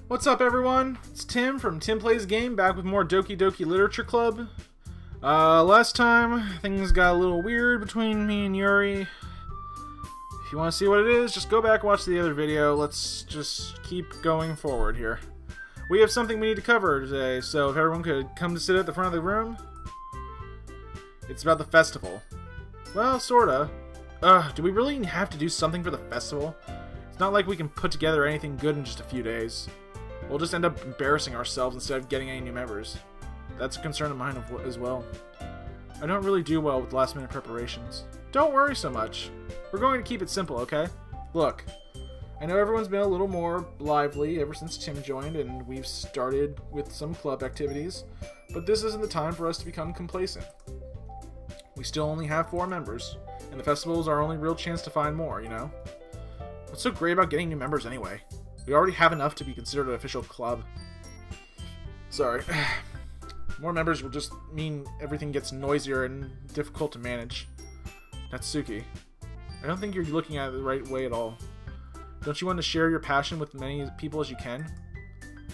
What's up, everyone? It's Tim from Tim Plays Game, back with more Doki Doki Literature Club. Last time, things got a little weird between me and Yuri. If you want to see what it is, just go back and watch the other video. Let's just keep going forward here. We have something we need to cover today, so if everyone could come to sit at the front of the room. It's about the festival. Well, sorta. Do we really have to do something for the festival? It's not like we can put together anything good in just a few days. We'll just end up embarrassing ourselves instead of getting any new members. That's a concern of mine as well. I don't really do well with last-minute preparations. Don't worry so much. We're going to keep it simple, okay? Look, I know everyone's been a little more lively ever since Tim joined, and we've started with some club activities, but this isn't the time for us to become complacent. We still only have 4 members, and the festival is our only real chance to find more, you know? What's so great about getting new members anyway? We already have enough to be considered an official club. Sorry. More members will just mean everything gets noisier and difficult to manage. Natsuki, I don't think you're looking at it the right way at all. Don't you want to share your passion with as many people as you can?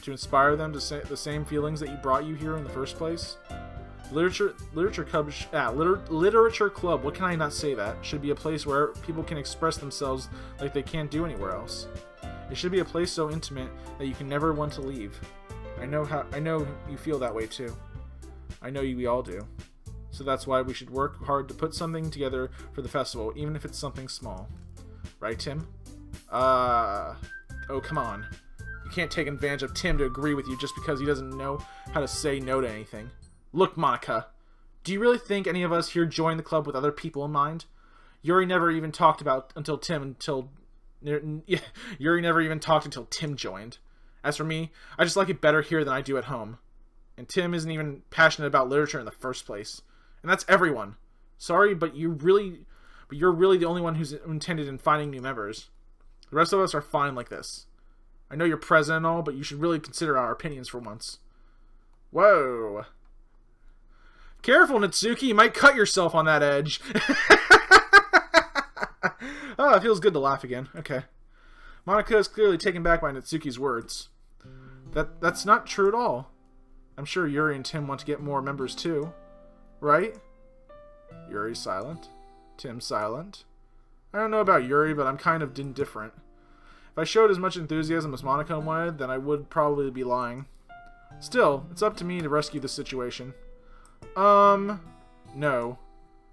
To inspire them to say the same feelings that you brought you here in the first place? Literature club, what can I not say that? Should be a place where people can express themselves like they can't do anywhere else. It should be a place so intimate that you can never want to leave. I know you feel that way too. I know we all do. So that's why we should work hard to put something together for the festival, even if it's something small. Right, Tim? Oh, come on. You can't take advantage of Tim to agree with you just because he doesn't know how to say no to anything. Look, Monika, do you really think any of us here joined the club with other people in mind? Yuri never even talked until Tim joined. As for me, I just like it better here than I do at home. And Tim isn't even passionate about literature in the first place. And that's everyone. Sorry, but you're really the only one who's intended in finding new members. The rest of us are fine like this. I know you're present and all, but you should really consider our opinions for once. Whoa. Careful, Natsuki, you might cut yourself on that edge. Oh, it feels good to laugh again. Okay. Monika is clearly taken back by Natsuki's words. That's not true at all. I'm sure Yuri and Tim want to get more members too. Right? Yuri's silent. Tim's silent. I don't know about Yuri, but I'm kind of indifferent. If I showed as much enthusiasm as Monika wanted, then I would probably be lying. Still, it's up to me to rescue this situation. No.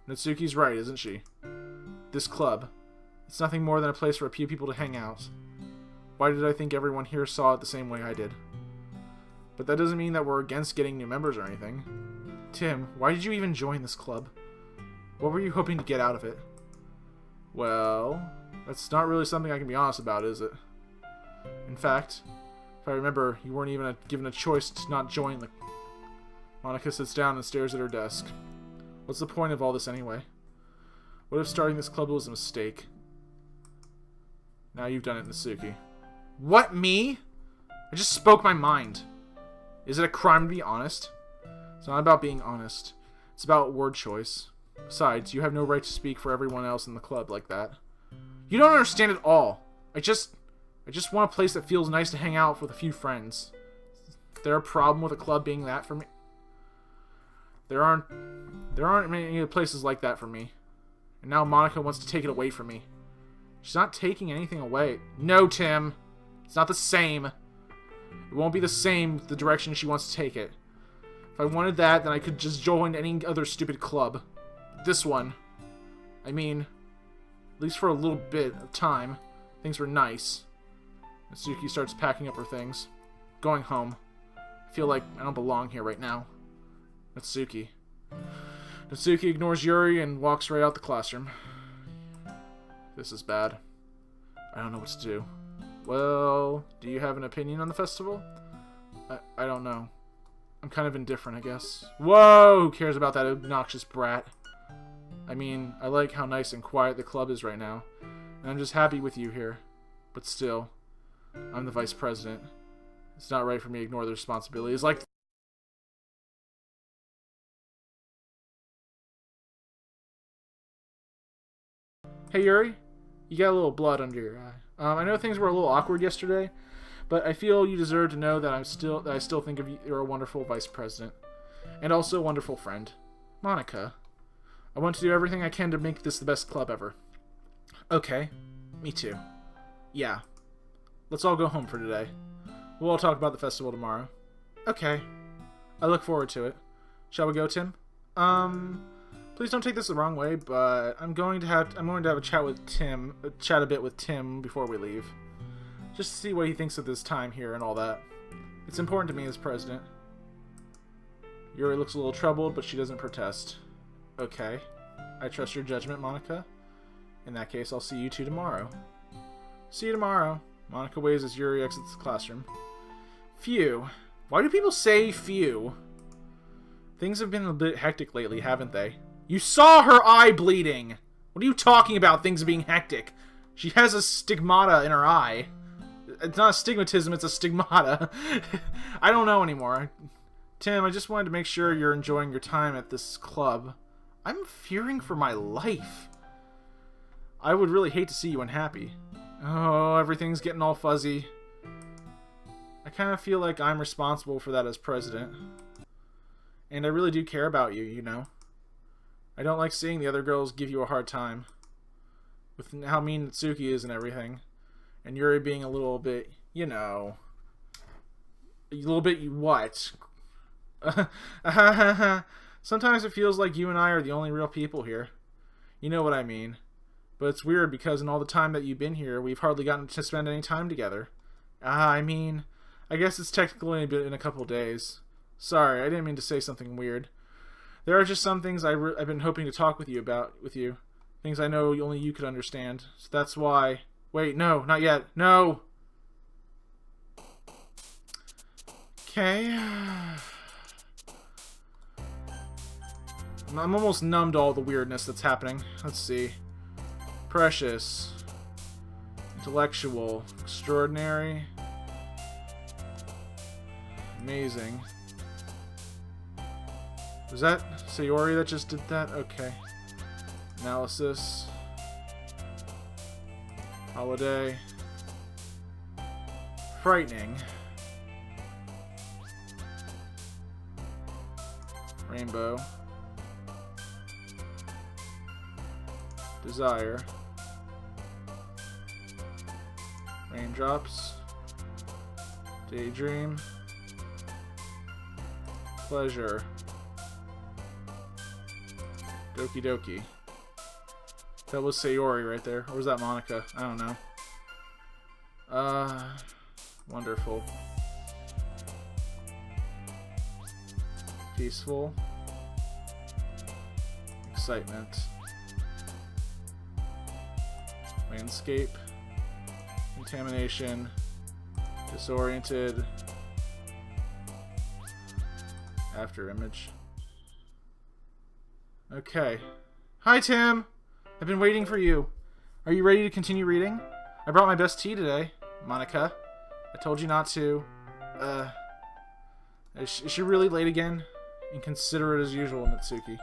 Natsuki's right, isn't she? This club. It's nothing more than a place for a few people to hang out. Why did I think everyone here saw it the same way I did? But that doesn't mean that we're against getting new members or anything. Tim, why did you even join this club? What were you hoping to get out of it? Well, that's not really something I can be honest about, is it? In fact, if I remember, you weren't even given a choice to not join the... Monika sits down and stares at her desk. What's the point of all this anyway? What if starting this club was a mistake? Now you've done it, Natsuki. What, me? I just spoke my mind. Is it a crime to be honest? It's not about being honest. It's about word choice. Besides, you have no right to speak for everyone else in the club like that. You don't understand at all. I just want a place that feels nice to hang out with a few friends. Is there a problem with a club being that for me? There aren't many places like that for me. And now Monika wants to take it away from me. She's not taking anything away. No, Tim. It's not the same. It won't be the same with the direction she wants to take it. If I wanted that, then I could just join any other stupid club. This one. I mean, at least for a little bit of time, things were nice. Natsuki starts packing up her things. Going home. I feel like I don't belong here right now. Natsuki ignores Yuri and walks right out the classroom. This is bad. I don't know what to do. Well, do you have an opinion on the festival? I don't know. I'm kind of indifferent, I guess. Whoa! Who cares about that obnoxious brat? I mean, I like how nice and quiet the club is right now, and I'm just happy with you here. But still, I'm the vice president. It's not right for me to ignore the responsibilities like... Hey, Yuri? You got a little blood under your eye. I know things were a little awkward yesterday, But I feel you deserve to know that I still think of you. You're a wonderful vice president. And also a wonderful friend. Monika. I want to do everything I can to make this the best club ever. Okay. Me too. Yeah. Let's all go home for today. We'll all talk about the festival tomorrow. Okay. I look forward to it. Shall we go, Tim? Please don't take this the wrong way, but I'm going to have a chat with Tim, chat a bit with Tim before we leave. Just to see what he thinks of this time here and all that. It's important to me as president. Yuri looks a little troubled, but she doesn't protest. Okay. I trust your judgment, Monika. In that case, I'll see you two tomorrow. See you tomorrow. Monika waves as Yuri exits the classroom. Phew. Why do people say phew? Things have been a bit hectic lately, haven't they? You saw her eye bleeding! What are you talking about, things being hectic? She has a stigmata in her eye. It's not astigmatism, it's a stigmata. I don't know anymore. Tim, I just wanted to make sure you're enjoying your time at this club. I'm fearing for my life. I would really hate to see you unhappy. Oh, everything's getting all fuzzy. I kind of feel like I'm responsible for that as president. And I really do care about you, you know. I don't like seeing the other girls give you a hard time. With how mean Natsuki is and everything. And Yuri being a little bit, you know... A little bit what? Sometimes it feels like you and I are the only real people here. You know what I mean. But it's weird because in all the time that you've been here, we've hardly gotten to spend any time together. I mean, I guess it's technically in a couple days. Sorry, I didn't mean to say something weird. There are just some things I've been hoping to talk with you about. Things I know only you could understand. So that's why... Wait, no, not yet. No! Okay. I'm almost numb to all the weirdness that's happening. Let's see. Precious. Intellectual. Extraordinary. Amazing. Was that Sayori that just did that? Okay. Analysis. Holiday. Frightening. Rainbow. Desire. Raindrops. Daydream. Pleasure. Doki Doki. That was Sayori right there. Or was that Monika? I don't know. Wonderful. Peaceful. Excitement. Landscape. Contamination. Disoriented. After image. Okay. Hi, Tim! I've been waiting for you. Are you ready to continue reading? I brought my best tea today, Monika. I told you not to. Is she really late again? Inconsiderate as usual, Natsuki.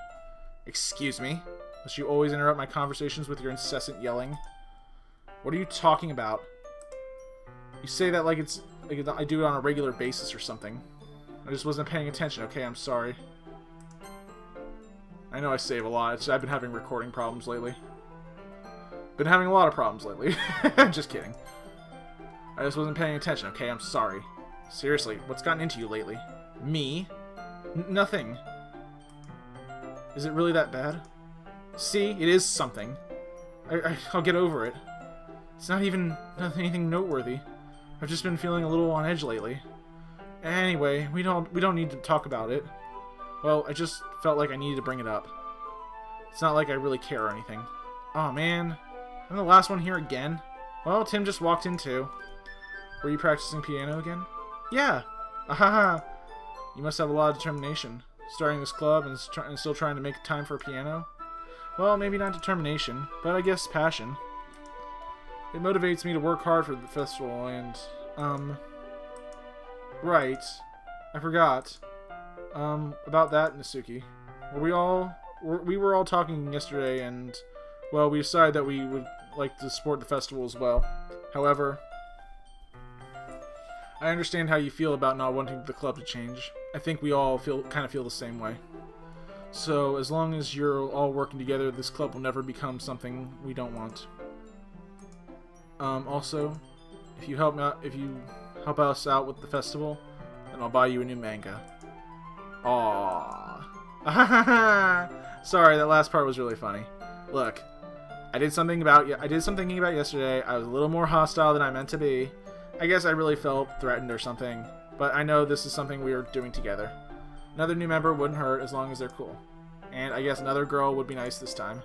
Excuse me? Must you always interrupt my conversations with your incessant yelling? What are you talking about? You say that like it's like I do it on a regular basis or something. I just wasn't paying attention, okay? I'm sorry. I know I save a lot. I've been having recording problems lately. Been having a lot of problems lately. Just kidding. I just wasn't paying attention, okay? I'm sorry. Seriously, what's gotten into you lately? Me? Nothing. Is it really that bad? See, it is something. I'll get over it. It's not even anything noteworthy. I've just been feeling a little on edge lately. Anyway, we don't need to talk about it. Well, I just felt like I needed to bring it up. It's not like I really care or anything. Aw, man. I'm the last one here again. Well, Tim just walked in too. Were you practicing piano again? Yeah. Ahaha. You must have a lot of determination. Starting this club and still trying to make time for piano? Well, maybe not determination, but I guess passion. It motivates me to work hard for the festival and, right. I forgot. About that, Natsuki. We were all talking yesterday and, well, we decided that we would like to support the festival as well. However, I understand how you feel about not wanting the club to change. I think we all kind of feel the same way. So, as long as you're all working together, this club will never become something we don't want. Also, if you help us out with the festival, then I'll buy you a new manga. Aww. Sorry, that last part was really funny. Look, I did something about yesterday. I was a little more hostile than I meant to be. I guess I really felt threatened or something, but I know this is something we are doing together. Another new member wouldn't hurt as long as they're cool. And I guess another girl would be nice this time.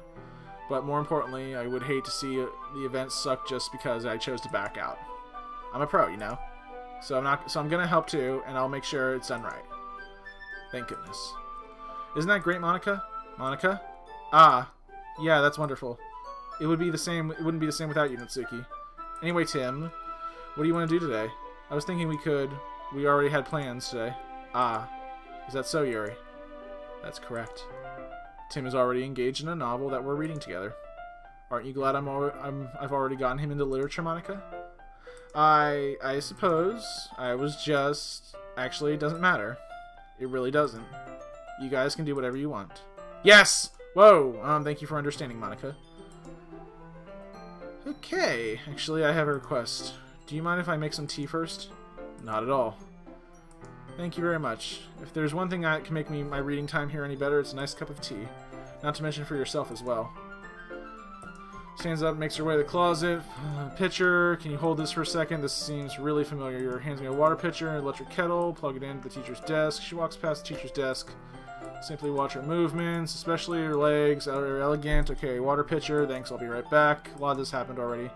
But more importantly, I would hate to see the event suck just because I chose to back out. I'm a pro, you know. So I'm gonna help too, and I'll make sure it's done right. Thank goodness. Isn't that great, Monika? Monika? Ah, yeah, that's wonderful. It wouldn't be the same without you, Natsuki. Anyway, Tim, what do you want to do today? I was thinking we already had plans today. Ah, is that so, Yuri? That's correct. Tim is already engaged in a novel that we're reading together. Aren't you glad I've already gotten him into literature, Monika? I suppose. I was just... Actually, it doesn't matter. It really doesn't. You guys can do whatever you want. Yes! Whoa! Thank you for understanding, Monika. Okay. Actually, I have a request. Do you mind if I make some tea first? Not at all. Thank you very much. If there's one thing that can make my reading time here any better, it's a nice cup of tea. Not to mention for yourself as well. Stands up, makes her way to the closet. Pitcher, can you hold this for a second? This seems really familiar. Hands me a water pitcher, an electric kettle, plug it into the teacher's desk. She walks past the teacher's desk. Simply watch her movements, especially her legs. Are elegant. Okay, water pitcher. Thanks, I'll be right back. A lot of this happened already.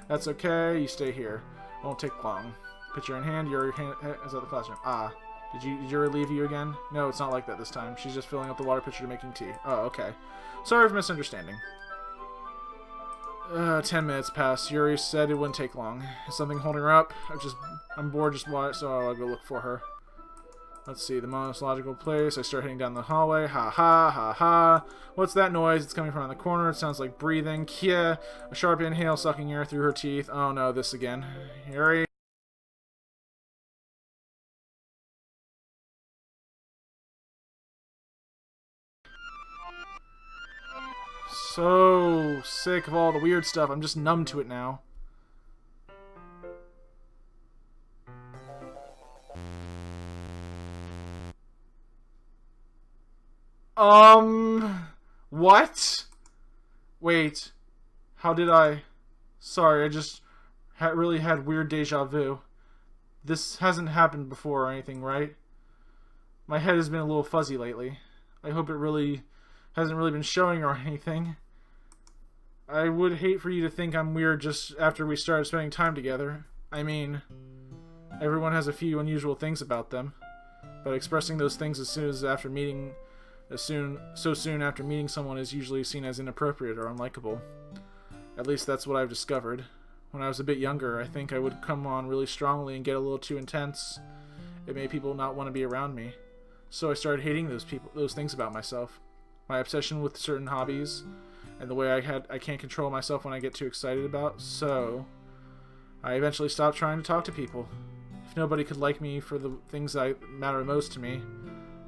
That's okay. You stay here. Won't take long. Pitcher in hand. Your hand is at the classroom. Ah. Did Yuri leave you again? No, it's not like that this time. She's just filling up the water pitcher to making tea. Oh, okay. Sorry for misunderstanding. 10 minutes pass. Yuri said it wouldn't take long. Is something holding her up? I'm bored just watch, so I'll go look for her. Let's see, the most logical place. I start heading down the hallway. Ha ha, ha ha. What's that noise? It's coming from around the corner. It sounds like breathing. Kia. A sharp inhale, sucking air through her teeth. Oh no, this again. Yuri. So sick of all the weird stuff. I'm just numb to it now. What? Wait. How did I... Sorry, I just really had weird deja vu. This hasn't happened before or anything, right? My head has been a little fuzzy lately. I hope it hasn't really been showing or anything. I would hate for you to think I'm weird just after we started spending time together. I mean, everyone has a few unusual things about them, but expressing those things so soon after meeting someone is usually seen as inappropriate or unlikable. At least that's what I've discovered. When I was a bit younger, I think I would come on really strongly and get a little too intense. It made people not want to be around me. So I started hating those things about myself. My obsession with certain hobbies, and the way I can't control myself when I get too excited about. So I eventually stopped trying to talk to people. If nobody could like me for the things that matter most to me,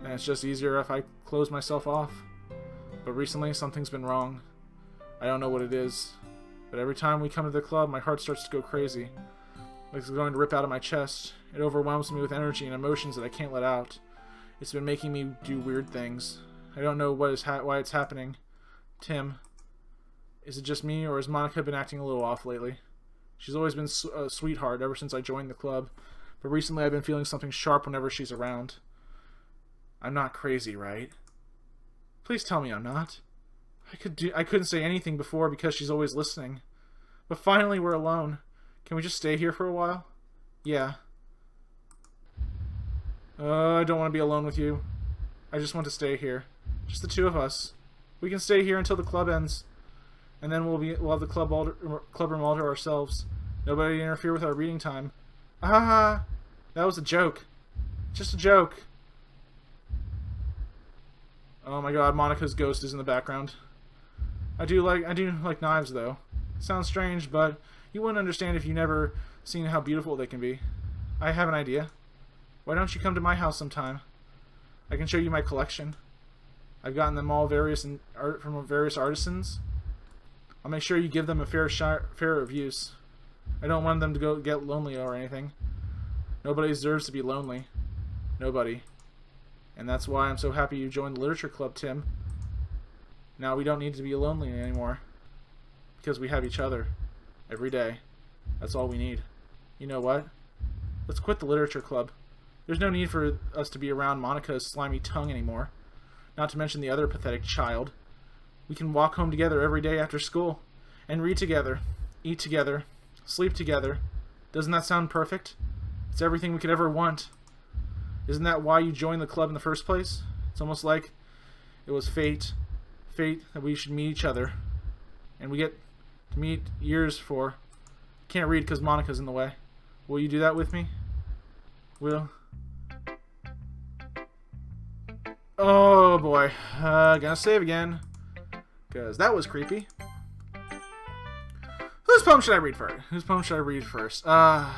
then it's just easier if I close myself off. But recently, something's been wrong. I don't know what it is, but every time we come to the club, my heart starts to go crazy. Like it's going to rip out of my chest. It overwhelms me with energy and emotions that I can't let out. It's been making me do weird things. I don't know why it's happening. Tim, is it just me, or has Monika been acting a little off lately? She's always been a sweetheart ever since I joined the club, but recently I've been feeling something sharp whenever she's around. I'm not crazy, right? Please tell me I'm not. I couldn't say anything before because she's always listening. But finally we're alone. Can we just stay here for a while? Yeah. I don't want to be alone with you. I just want to stay here. Just the two of us. We can stay here until the club ends. And then we'll have the club room all to ourselves. Nobody interfere with our reading time. Ah, that was a joke. Just a joke. Oh my god, Monika's ghost is in the background. I do like knives though. Sounds strange, but you wouldn't understand if you never seen how beautiful they can be. I have an idea. Why don't you come to my house sometime? I can show you my collection. I've gotten them all from various artisans. I'll make sure you give them a fair of use. I don't want them to go get lonely or anything. Nobody deserves to be lonely. Nobody. And that's why I'm so happy you joined the literature club, Tim. Now we don't need to be lonely anymore. Because we have each other. Every day. That's all we need. You know what? Let's quit the literature club. There's no need for us to be around Monika's slimy tongue anymore. Not to mention the other pathetic child. We can walk home together every day after school. And read together. Eat together. Sleep together. Doesn't that sound perfect? It's everything we could ever want. Isn't that why you joined the club in the first place? It's almost like it was fate. Fate that we should meet each other. And we get to meet years for. Can't read because Monika's in the way. Will you do that with me? Oh boy. Gonna save again. Because that was creepy. Whose poem should I read first? Start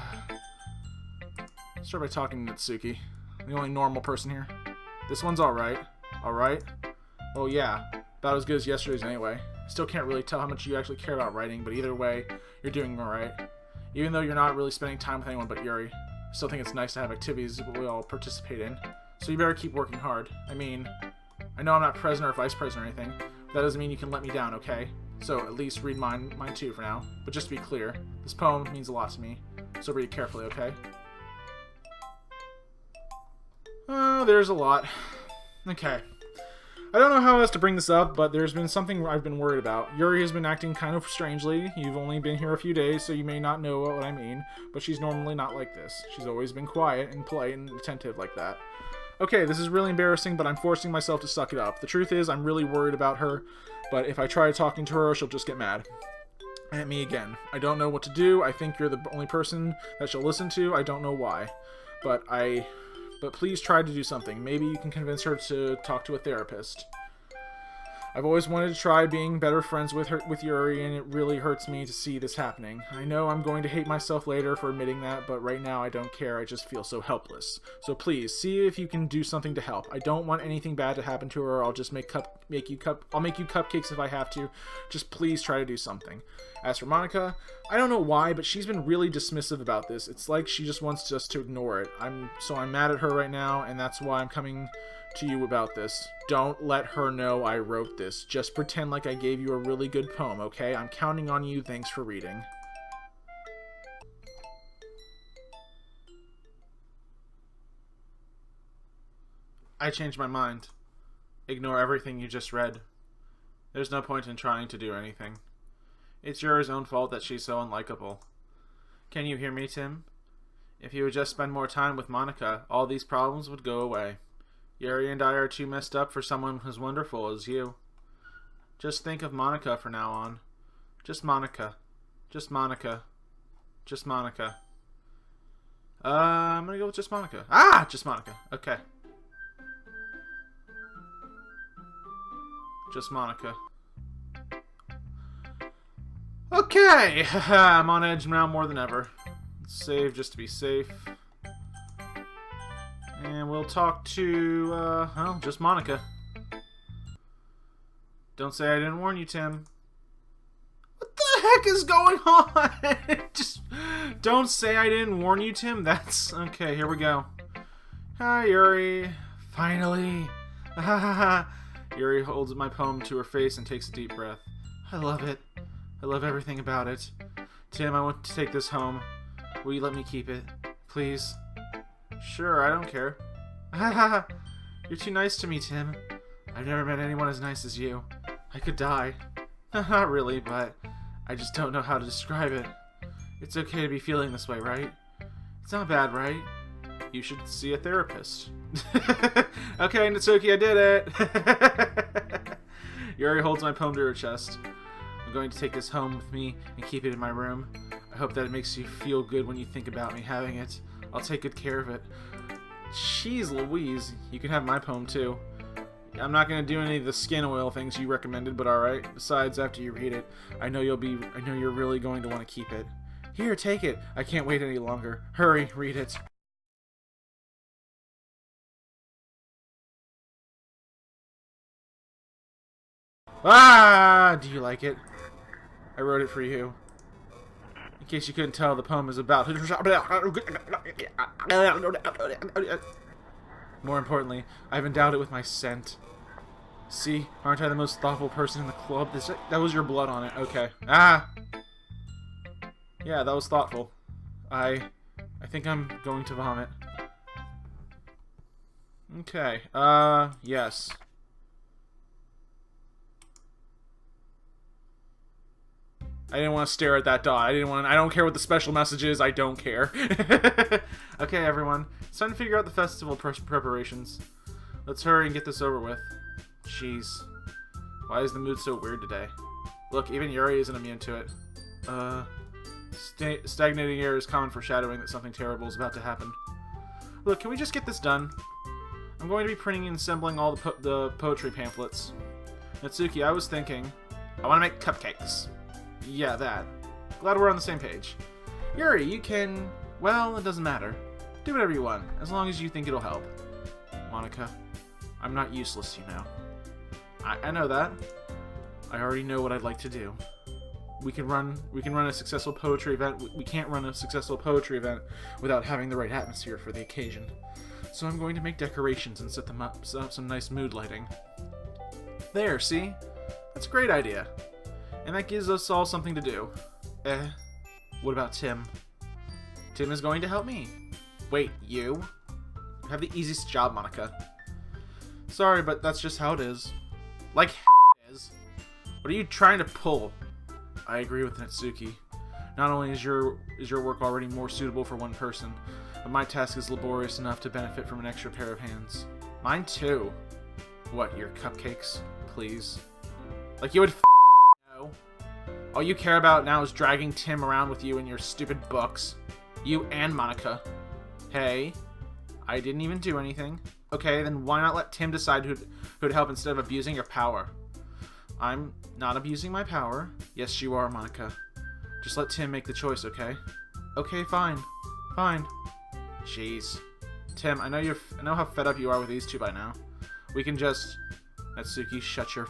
by talking to Natsuki. The only normal person here. This one's alright. Alright? Oh yeah. About as good as yesterday's anyway. Still can't really tell how much you actually care about writing, but either way, you're doing alright. Even though you're not really spending time with anyone but Yuri. I still think it's nice to have activities that we all participate in. So you better keep working hard. I mean, I know I'm not president or vice president or anything, but that doesn't mean you can let me down, okay? So at least read mine too for now. But just to be clear, this poem means a lot to me. So read it carefully, okay? There's a lot. Okay. I don't know how else to bring this up, but there's been something I've been worried about. Yuri has been acting kind of strangely. You've only been here a few days, so you may not know what I mean, but she's normally not like this. She's always been quiet and polite and attentive like that. Okay, this is really embarrassing, but I'm forcing myself to suck it up. The truth is, I'm really worried about her, but if I try talking to her, she'll just get mad at me again. I don't know what to do. I think you're the only person that she'll listen to. I don't know why, but please try to do something. Maybe you can convince her to talk to a therapist. I've always wanted to try being better friends with Yuri, and it really hurts me to see this happening. I know I'm going to hate myself later for admitting that, but right now I don't care. I just feel so helpless. So please, see if you can do something to help. I don't want anything bad to happen to her. I'll just make you cupcakes if I have to. Just please try to do something. As for Monika, I don't know why, but she's been really dismissive about this. It's like she just wants us to ignore it. I'm mad at her right now, and that's why I'm coming to you about this. Don't let her know I wrote this. Just pretend like I gave you a really good poem, okay? I'm counting on you. Thanks for reading. I changed my mind. Ignore everything you just read. There's no point in trying to do anything. It's Yuri's own fault that she's so unlikable. Can you hear me, Tim? If you would just spend more time with Monika, all these problems would go away. Yuri and I are too messed up for someone as wonderful as you. Just think of Monika from now on. Just Monika. Just Monika. Just Monika. I'm gonna go with just Monika. Ah! Just Monika. Okay. Just Monika. Okay! I'm on edge now more than ever. Save just to be safe. And we'll talk to, well, just Monika. Don't say I didn't warn you, Tim. What the heck is going on? Just don't say I didn't warn you, Tim. That's, okay, here we go. Hi, Yuri. Finally. Yuri holds my poem to her face and takes a deep breath. I love it. I love everything about it. Tim, I want to take this home. Will you let me keep it? Please? Sure, I don't care. You're too nice to me, Tim. I've never met anyone as nice as you. I could die. Not really, but I just don't know how to describe it. It's okay to be feeling this way, right? It's not bad, right? You should see a therapist. Okay, Natsuki, I did it! Yuri holds my poem to her chest. I'm going to take this home with me and keep it in my room. I hope that it makes you feel good when you think about me having it. I'll take good care of it. Jeez Louise, you can have my poem too. I'm not going to do any of the skin oil things you recommended, but alright. Besides, after you read it, I know you're really going to want to keep it. Here, take it. I can't wait any longer. Hurry, read it. Ah! Do you like it? I wrote it for you. In case you couldn't tell, the poem is about... More importantly, I've endowed it with my scent. See? Aren't I the most thoughtful person in the club? That was your blood on it. Okay. Ah! Yeah, that was thoughtful. I think I'm going to vomit. Okay. Yes. I didn't want to stare at that dot. I don't care what the special message is. I don't care. Okay, everyone. It's time to figure out the festival preparations. Let's hurry and get this over with. Jeez. Why is the mood so weird today? Look, even Yuri isn't immune to it. Stagnating air is common foreshadowing that something terrible is about to happen. Look, can we just get this done? I'm going to be printing and assembling all the poetry pamphlets. Natsuki, I was thinking... I want to make cupcakes. Yeah, that. Glad we're on the same page. Yuri, you can... Well, it doesn't matter. Do whatever you want, as long as you think it'll help. Monika, I'm not useless, you know. I know that. I already know what I'd like to do. We can run a successful poetry event. We can't run a successful poetry event without having the right atmosphere for the occasion. So I'm going to make decorations and set up some nice mood lighting. There, see? That's a great idea. And that gives us all something to do. What about Tim? Tim is going to help me. Wait, you? You have the easiest job, Monika. Sorry, but that's just how it is. Like it is. What are you trying to pull? I agree with Natsuki. Not only is your work already more suitable for one person, but my task is laborious enough to benefit from an extra pair of hands. Mine too. What, your cupcakes? Please. Like you would know. All you care about now is dragging Tim around with you in your stupid books. You and Monika. Hey, I didn't even do anything. Okay, then why not let Tim decide who'd help instead of abusing your power? I'm not abusing my power. Yes, you are, Monika. Just let Tim make the choice, okay? Okay, fine. Fine. Jeez. Tim, I know how fed up you are with these two by now. We can just... Natsuki, shut your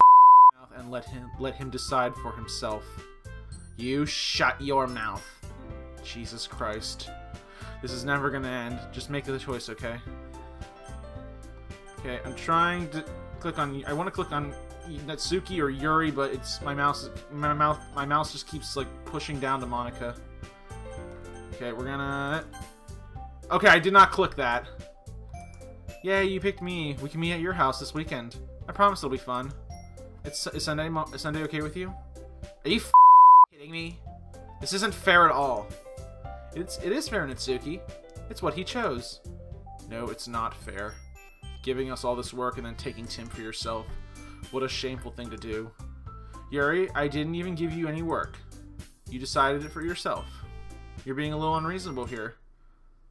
mouth and let him decide for himself. You shut your mouth. Jesus Christ. This is never gonna end. Just make the choice, okay? Okay, I'm trying to click on... I want to click on Natsuki or Yuri, but it's my mouse just keeps like pushing down to Monika. Okay, we're gonna... Okay, I did not click that. Yay, you picked me. We can meet at your house this weekend. I promise it'll be fun. Is Sunday okay with you? Are you kidding me? This isn't fair at all. It is fair, Natsuki. It's what he chose. No, it's not fair. Giving us all this work and then taking Tim for yourself. What a shameful thing to do. Yuri, I didn't even give you any work. You decided it for yourself. You're being a little unreasonable here.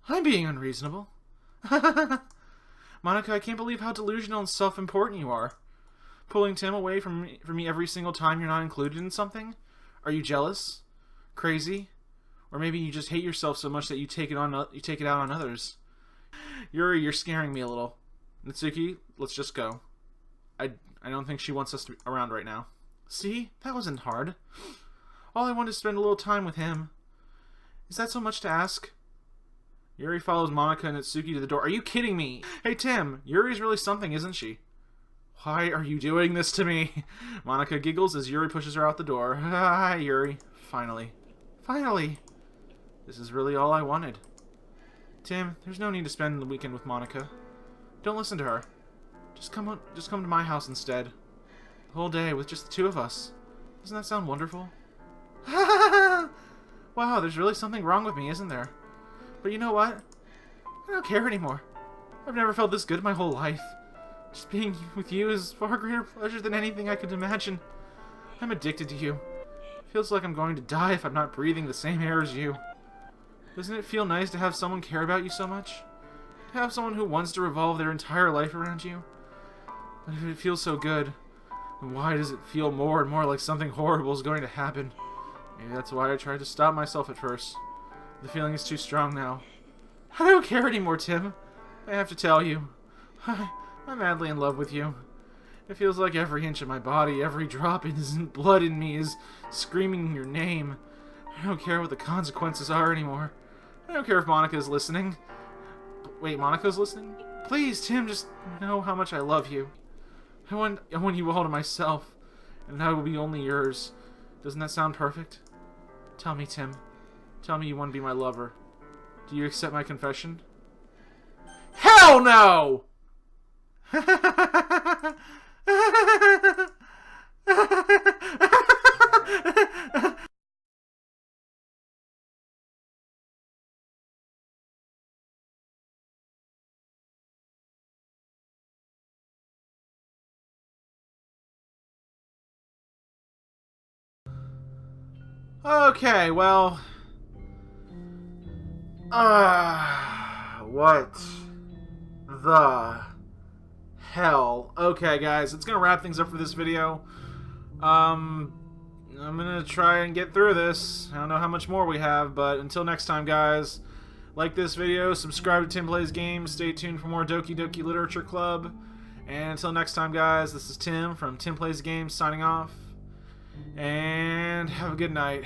I'm being unreasonable? Monika, I can't believe how delusional and self-important you are. Pulling Tim away from me every single time you're not included in something? Are you jealous? Crazy? Or maybe you just hate yourself so much that you take it out on others. Yuri, you're scaring me a little. Natsuki, let's just go. I don't think she wants us around right now. See? That wasn't hard. All I want is to spend a little time with him. Is that so much to ask? Yuri follows Monika and Natsuki to the door. Are you kidding me? Hey, Tim, Yuri's really something, isn't she? Why are you doing this to me? Monika giggles as Yuri pushes her out the door. Hi, Yuri. Finally. Finally. This is really all I wanted. Tim, there's no need to spend the weekend with Monika. Don't listen to her. Just come to my house instead. The whole day with just the two of us. Doesn't that sound wonderful? Wow, there's really something wrong with me, isn't there? But you know what? I don't care anymore. I've never felt this good in my whole life. Just being with you is far greater pleasure than anything I could imagine. I'm addicted to you. It feels like I'm going to die if I'm not breathing the same air as you. Doesn't it feel nice to have someone care about you so much? To have someone who wants to revolve their entire life around you? But if it feels so good, then why does it feel more and more like something horrible is going to happen? Maybe that's why I tried to stop myself at first. The feeling is too strong now. I don't care anymore, Tim. I have to tell you. I'm madly in love with you. It feels like every inch of my body, every drop in blood in me is screaming your name. I don't care what the consequences are anymore. I don't care if Monika is listening. Wait, Monika's listening? Please, Tim, just know how much I love you. I want you all to myself, and I will be only yours. Doesn't that sound perfect? Tell me, Tim. Tell me you want to be my lover. Do you accept my confession? Hell no! Okay, well... what the hell? Okay, guys, it's gonna wrap things up for this video. I'm gonna try and get through this. I don't know how much more we have, but until next time, guys, like this video, subscribe to Tim Plays Games, stay tuned for more Doki Doki Literature Club, and until next time, guys, this is Tim from Tim Plays Games signing off, and have a good night.